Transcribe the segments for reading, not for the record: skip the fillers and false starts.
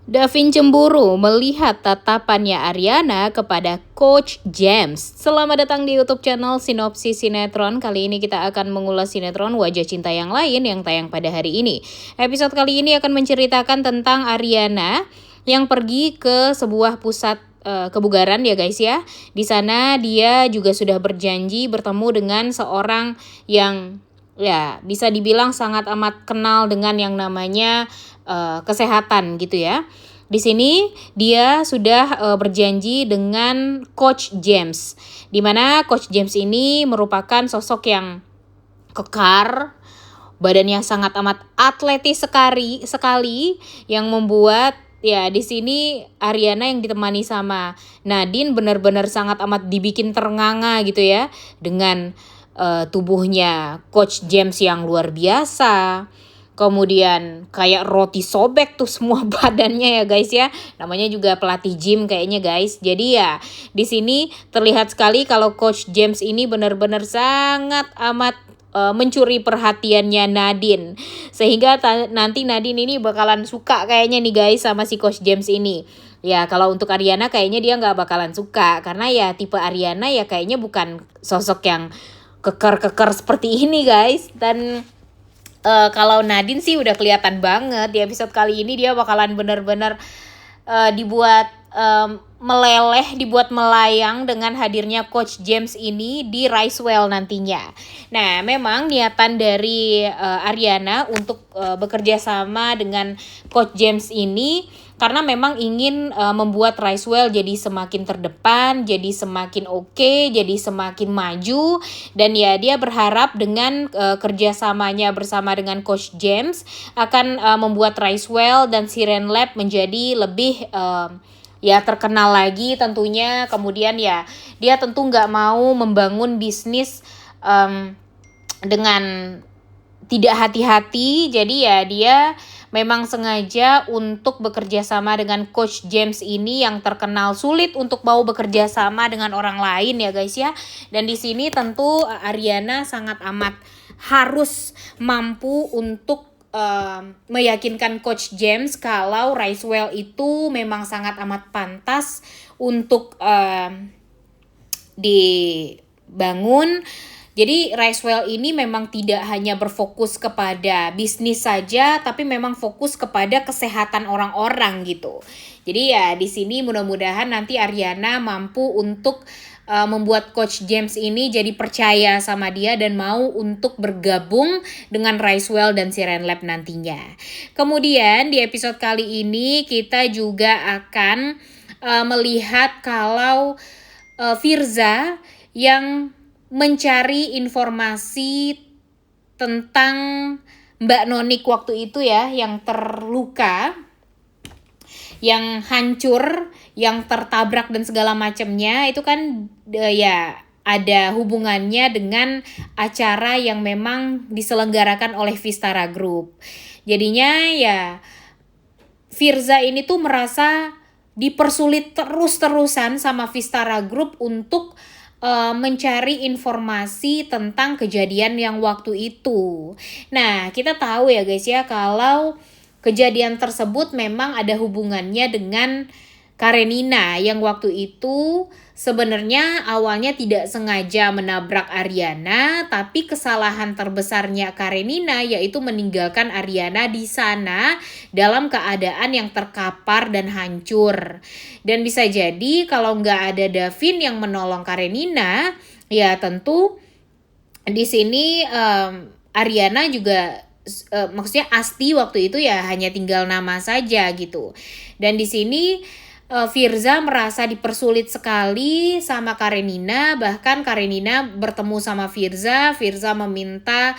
Davin cemburu melihat tatapannya Ariana kepada Coach James. Selamat datang di YouTube channel Sinopsis Sinetron. Kali ini kita akan mengulas sinetron Wajah Cinta yang lain yang tayang pada hari ini. Episode kali ini akan menceritakan tentang Ariana yang pergi ke sebuah pusat kebugaran ya guys ya. Di sana dia juga sudah berjanji bertemu dengan seorang yang ya bisa dibilang sangat amat kenal dengan yang namanya kesehatan gitu ya. Di sini dia sudah berjanji dengan Coach James, di mana Coach James ini merupakan sosok yang kekar, badannya sangat amat atletis sekali yang membuat ya di sini Ariana yang ditemani sama Nadine benar-benar sangat amat dibikin ternganga gitu ya dengan tubuhnya Coach James yang luar biasa. Kemudian kayak roti sobek tuh semua badannya ya guys ya. Namanya juga pelatih gym kayaknya guys. Jadi ya di sini terlihat sekali kalau Coach James ini benar-benar sangat amat mencuri perhatiannya Nadine. Sehingga nanti Nadine ini bakalan suka kayaknya nih guys sama si Coach James ini. Ya kalau untuk Ariana kayaknya dia nggak bakalan suka. Karena ya tipe Ariana ya kayaknya bukan sosok yang kekar-kekar seperti ini guys. Dan kalau Nadine sih udah kelihatan banget di episode kali ini dia bakalan bener-bener dibuat meleleh, dibuat melayang dengan hadirnya Coach James ini di Ricewell nantinya. Nah, memang niatan dari Ariana untuk bekerja sama dengan Coach James ini karena memang ingin membuat Ricewell jadi semakin terdepan, jadi semakin oke, jadi semakin maju. Dan ya dia berharap dengan kerjasamanya bersama dengan Coach James akan membuat Ricewell dan Siren Lab menjadi lebih ya terkenal lagi tentunya. Kemudian ya dia tentu nggak mau membangun bisnis dengan tidak hati-hati. Jadi ya dia memang sengaja untuk bekerja sama dengan Coach James ini yang terkenal sulit untuk mau bekerja sama dengan orang lain ya guys ya. Dan di sini tentu Ariana sangat amat harus mampu untuk meyakinkan Coach James kalau Ricewell itu memang sangat amat pantas untuk dibangun. Jadi Ricewell ini memang tidak hanya berfokus kepada bisnis saja, tapi memang fokus kepada kesehatan orang-orang gitu. Jadi ya di sini mudah-mudahan nanti Ariana mampu untuk membuat Coach James ini jadi percaya sama dia dan mau untuk bergabung dengan Ricewell dan Siren Lab nantinya. Kemudian di episode kali ini kita juga akan melihat kalau Firza yang mencari informasi tentang Mbak Nonik waktu itu ya, yang terluka, yang hancur, yang tertabrak dan segala macamnya. Itu kan ya ada hubungannya dengan acara yang memang diselenggarakan oleh Vistara Group. Jadinya ya Firza ini tuh merasa dipersulit terus-terusan sama Vistara Group untuk mencari informasi tentang kejadian yang waktu itu. Nah, kita tahu ya guys ya kalau kejadian tersebut memang ada hubungannya dengan Karenina yang waktu itu sebenarnya awalnya tidak sengaja menabrak Ariana, tapi kesalahan terbesarnya Karenina yaitu meninggalkan Ariana di sana dalam keadaan yang terkapar dan hancur. Dan bisa jadi kalau nggak ada Davin yang menolong Karenina, ya tentu di sini Ariana juga maksudnya Asti waktu itu ya hanya tinggal nama saja gitu. Dan di sini Firza merasa dipersulit sekali sama Karenina. Bahkan Karenina bertemu sama Firza meminta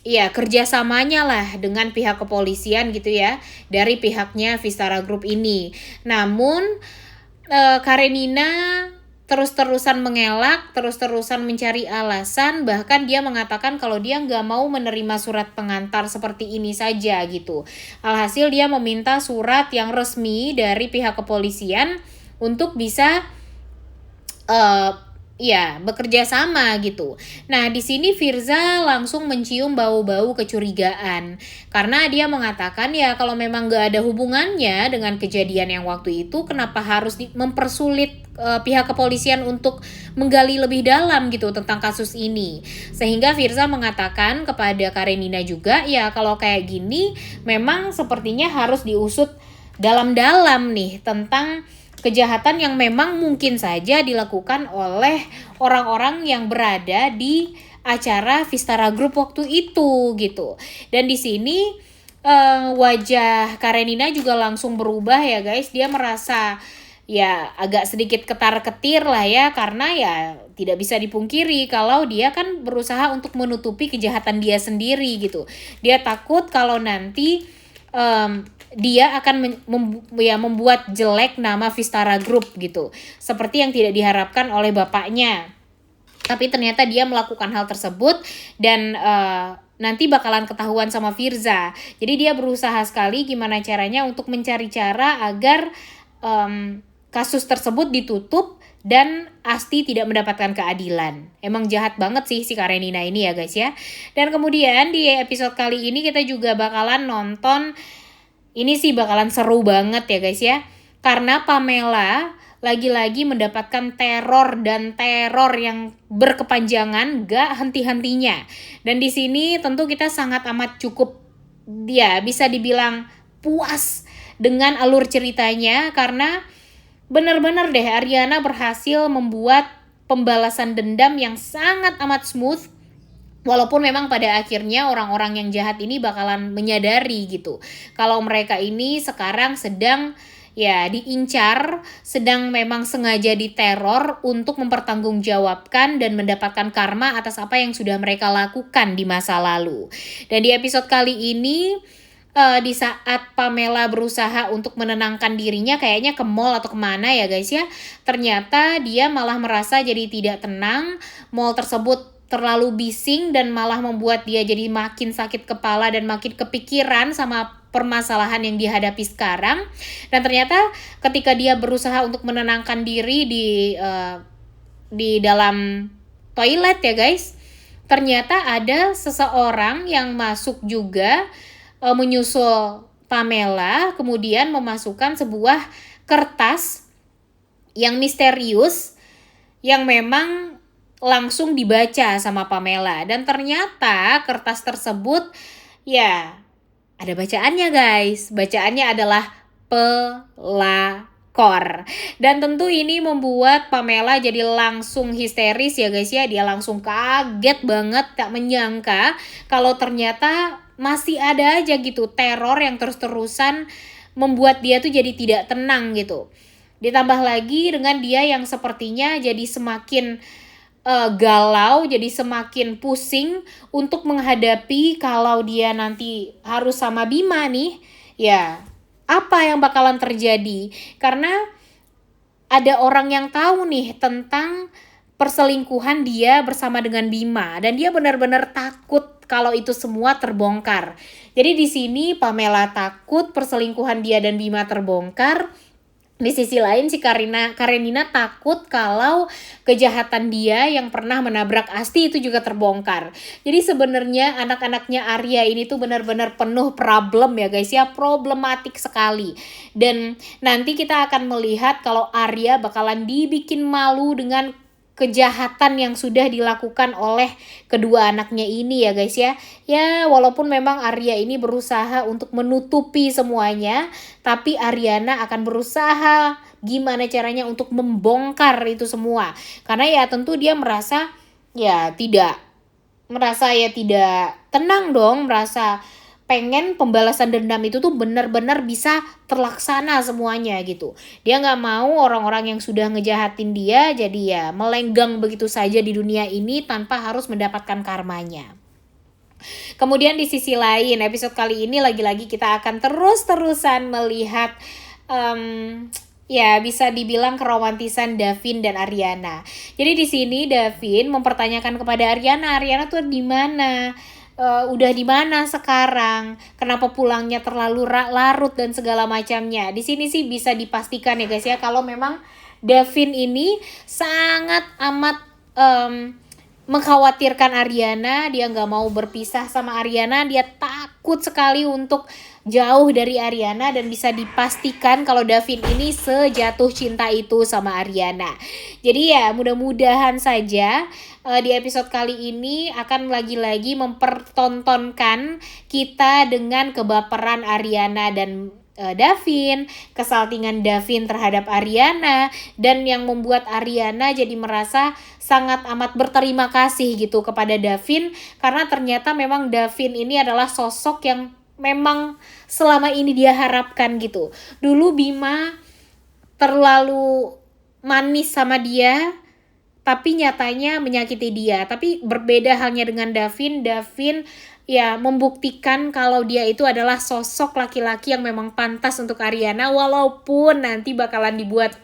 ya kerjasamanya lah dengan pihak kepolisian gitu ya, dari pihaknya Vistara Group ini. Namun Karenina terus-terusan mengelak, terus-terusan mencari alasan, bahkan dia mengatakan kalau dia nggak mau menerima surat pengantar seperti ini saja gitu. Alhasil dia meminta surat yang resmi dari pihak kepolisian untuk bisa ya, bekerja sama gitu. Nah, di sini Firza langsung mencium bau-bau kecurigaan. Karena dia mengatakan ya kalau memang gak ada hubungannya dengan kejadian yang waktu itu, kenapa harus mempersulit pihak kepolisian untuk menggali lebih dalam gitu tentang kasus ini. Sehingga Firza mengatakan kepada Karenina juga, ya kalau kayak gini memang sepertinya harus diusut dalam-dalam nih tentang kejahatan yang memang mungkin saja dilakukan oleh orang-orang yang berada di acara Vistara Group waktu itu gitu. Dan di sini wajah Karenina juga langsung berubah ya guys. Dia merasa ya agak sedikit ketar-ketir lah ya, karena ya tidak bisa dipungkiri kalau dia kan berusaha untuk menutupi kejahatan dia sendiri gitu. Dia takut kalau nanti dia akan membuat jelek nama Vistara Group gitu, seperti yang tidak diharapkan oleh bapaknya. Tapi ternyata dia melakukan hal tersebut dan nanti bakalan ketahuan sama Firza. Jadi dia berusaha sekali gimana caranya untuk mencari cara agar kasus tersebut ditutup dan Asti tidak mendapatkan keadilan. Emang jahat banget sih si Karenina ini ya guys ya. Dan kemudian di episode kali ini kita juga bakalan nonton, ini sih bakalan seru banget ya guys ya. Karena Pamela lagi-lagi mendapatkan teror dan teror yang berkepanjangan gak henti-hentinya. Dan di sini tentu kita sangat amat cukup ya bisa dibilang puas dengan alur ceritanya, karena benar-benar deh Ariana berhasil membuat pembalasan dendam yang sangat amat smooth. Walaupun memang pada akhirnya orang-orang yang jahat ini bakalan menyadari gitu kalau mereka ini sekarang sedang ya diincar, sedang memang sengaja diteror untuk mempertanggungjawabkan dan mendapatkan karma atas apa yang sudah mereka lakukan di masa lalu. Dan di episode kali ini di saat Pamela berusaha untuk menenangkan dirinya, kayaknya ke mall atau kemana ya guys ya, ternyata dia malah merasa jadi tidak tenang. Mall tersebut terlalu bising dan malah membuat dia jadi makin sakit kepala dan makin kepikiran sama permasalahan yang dihadapi sekarang. Dan ternyata ketika dia berusaha untuk menenangkan diri di dalam toilet ya guys, ternyata ada seseorang yang masuk juga menyusul Pamela, kemudian memasukkan sebuah kertas yang misterius yang memang langsung dibaca sama Pamela. Dan ternyata kertas tersebut ya ada bacaannya guys. Bacaannya adalah pelakor. Dan tentu ini membuat Pamela jadi langsung histeris ya guys ya. Dia langsung kaget banget, tak menyangka kalau ternyata masih ada aja gitu teror yang terus-terusan membuat dia tuh jadi tidak tenang gitu. Ditambah lagi dengan dia yang sepertinya jadi semakin galau, jadi semakin pusing untuk menghadapi kalau dia nanti harus sama Bima nih, ya apa yang bakalan terjadi. Karena ada orang yang tahu nih tentang perselingkuhan dia bersama dengan Bima, dan dia benar-benar takut kalau itu semua terbongkar. Jadi di sini Pamela takut perselingkuhan dia dan Bima terbongkar. Di sisi lain si Karenina takut kalau kejahatan dia yang pernah menabrak Asti itu juga terbongkar. Jadi sebenarnya anak-anaknya Arya ini tuh benar-benar penuh problem ya guys ya, problematik sekali. Dan nanti kita akan melihat kalau Arya bakalan dibikin malu dengan kejahatan yang sudah dilakukan oleh kedua anaknya ini ya guys ya. Ya walaupun memang Arya ini berusaha untuk menutupi semuanya, tapi Ariana akan berusaha gimana caranya untuk membongkar itu semua. Karena ya tentu dia merasa tidak tenang dong, merasa pengen pembalasan dendam itu tuh benar-benar bisa terlaksana semuanya gitu. Dia nggak mau orang-orang yang sudah ngejahatin dia jadi ya melenggang begitu saja di dunia ini tanpa harus mendapatkan karmanya. Kemudian di sisi lain, episode kali ini lagi-lagi kita akan terus-terusan melihat ya bisa dibilang keromantisan Davin dan Ariana. Jadi di sini Davin mempertanyakan kepada Ariana tuh di mana? Udah di mana sekarang? Kenapa pulangnya terlalu larut dan segala macamnya? Di sini sih bisa dipastikan ya guys ya kalau memang Davin ini sangat amat mengkhawatirkan Ariana, dia nggak mau berpisah sama Ariana, dia takut sekali untuk jauh dari Ariana, dan bisa dipastikan kalau Davin ini sejatuh cinta itu sama Ariana. Jadi ya mudah-mudahan saja di episode kali ini akan lagi-lagi mempertontonkan kita dengan kebaperan Ariana dan Davin, kesaltingan Davin terhadap Ariana, dan yang membuat Ariana jadi merasa sangat amat berterima kasih gitu kepada Davin, karena ternyata memang Davin ini adalah sosok yang memang selama ini dia harapkan gitu. Dulu Bima terlalu manis sama dia, tapi nyatanya menyakiti dia. Tapi berbeda halnya dengan Davin ya membuktikan kalau dia itu adalah sosok laki-laki yang memang pantas untuk Ariana, walaupun nanti bakalan dibuat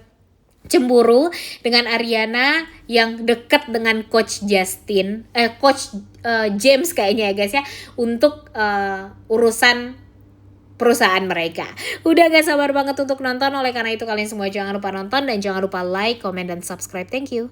cemburu dengan Ariana yang deket dengan Coach James kayaknya ya guys ya, untuk urusan perusahaan mereka. Udah gak sabar banget untuk nonton, oleh karena itu kalian semua jangan lupa nonton dan jangan lupa like, comment, dan subscribe. Thank you.